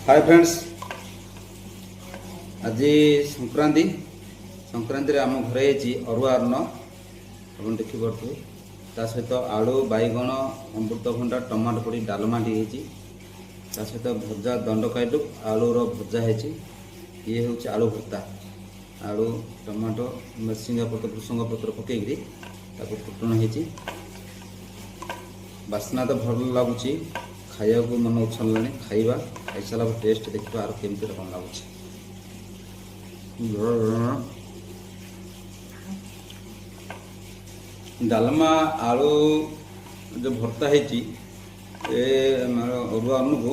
Hi friends, आज संक्रांति संक्रांति आम घरे अरुआ अन्न आप देखिपे ता सहित आलू बैगण अमृतभंडा टमाटो पड़ी डालमा ता सहित भजा दंडकाइलु आलूर भजा है। ये हूँ आलू भर्ता आलू टमाटो मिर्चिंगा पत्र भृसंग पत्र पकईकरी फुटण हो बास्ना तो भल लगुच खाया को मन उछल खाइबा खाई सारा टेस्ट देखा आर केमती कौन लगुच डालमा आलू जो भर्ता है अरुआ अन्न को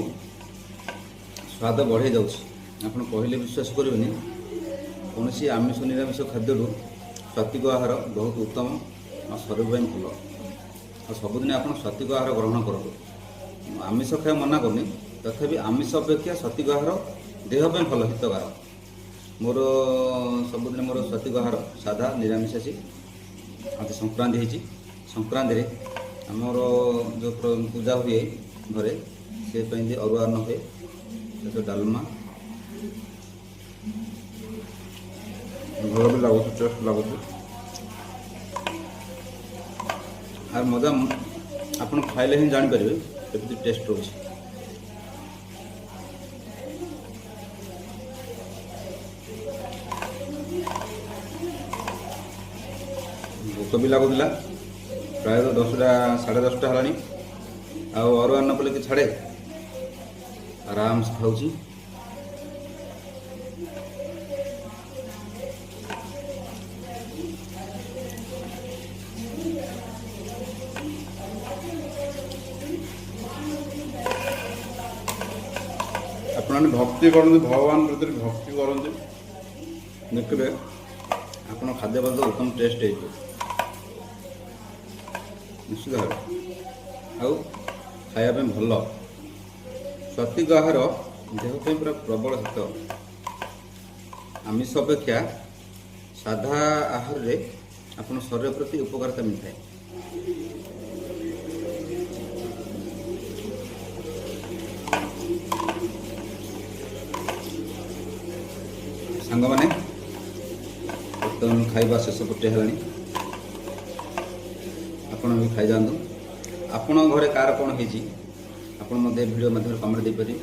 स्वाद बढ़े जाऊँ आप कहले विश्वास करेंगे कौन सी आमिष निरामिष खाद्य सात्विक आहार बहुत उत्तम और शरीर भल और सबुदिन आप सात्विक आहार ग्रहण करूँ आमिष खाया मना करनी तथापि आमिष अपेक्षा सात्विक आहार देहपाई भल हितकार मोर सबुदिन मोर सात्विक आहार साधा निरामिष अच्छी आज संक्रांति है संक्रांति आमर जो पूजा हुए घरे से अरुआ अन्न हुए तो डालमा भल भी लगुच टेस्ट लगुच आर मजा आप खाइले ही जानीपर केमती टेस्ट रोच भोक भी लगुला प्राय 10टा 10:30 है अरुआ अन्न पल कि छाड़े आराम से खाऊँ आपने भक्ति करते भगवान प्रति भक्ति करते देखिए आप खाद्य पदार्थ उत्तम टेस्ट हो निश्चित भाव खायापी भल सात्विक आहार देहपाई पूरा प्रबल हित आमिष अपेक्षा साधा आहार रे अपन शरीर प्रति उपकारिता मिलता है। सांग मैंने बर्तमान खाइबा शेष पटे है आपण खाई जातु आपण घरे कार कौन हो भिडियो मध्य कमेंट दे पारे।